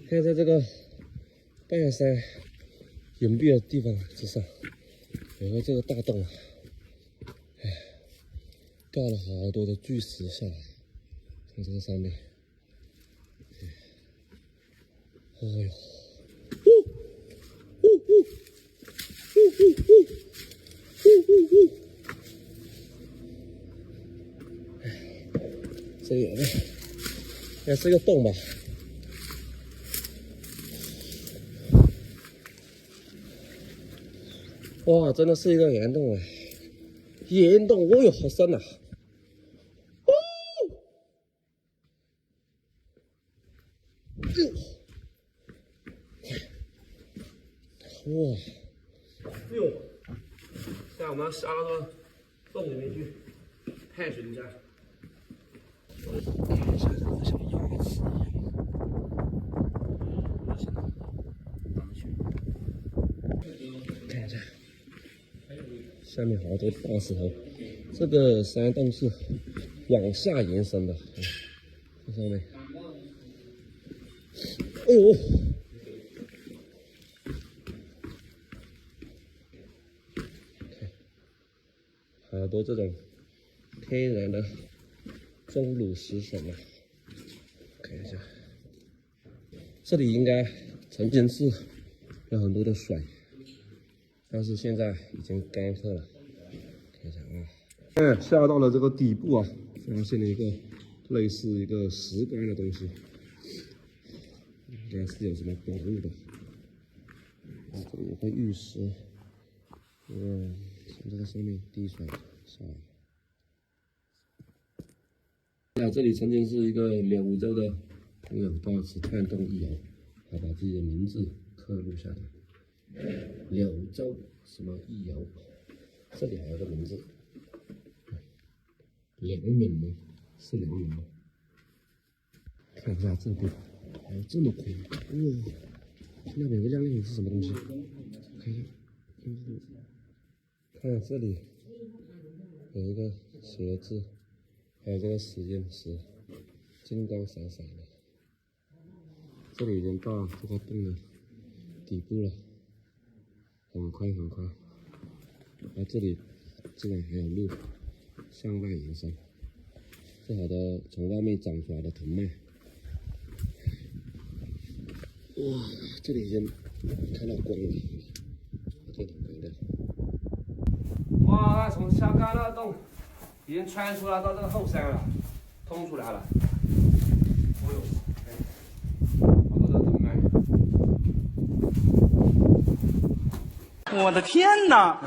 看在这个半山隐蔽的地方之上，有个这个大洞啊，哎，掉了好多的巨石下来，从这个上面，哎呦，这里有个，也是个洞吧。 哇，真的是一个岩洞啊！岩洞，哦哟，好深呐、哦！哇！哎呦！现在我们要下到这个洞里面去探寻一下。看一下这个像牙齿一样。看一下。 下面好多大石头，这个山洞是往下延伸的，这上面，哎呦，看，好多这种天然的钟乳石笋啊，看一下，这里应该曾经是有很多的水。 但是现在已经干涸了，看一下啊，下到了这个底部啊，发现了一个类似一个石棺的东西，应该是有什么宝物的。这里有个玉石，从这个上面滴水下来。那这里曾经是一个柳州的朋友到此探洞一游，他把自己的名字刻录下来。 柳州什么一游，这里还有个名字，良民吗？是良民吗？看一下这边，还有这么宽，哇！那边有个亮亮的是什么东西？看一下，看这里有一个鞋子，还有这个实验室，金光闪闪的。这里已经到这个洞的底部了。 很宽很宽，而这里竟然还有路向外延伸，是好多从外面长出来的藤蔓。哇，这里已经看到光了，这挺光的。哇，从下干那洞已经穿出来到这个后山了，通出来了。哦呦，好多的藤蔓。 我的天哪！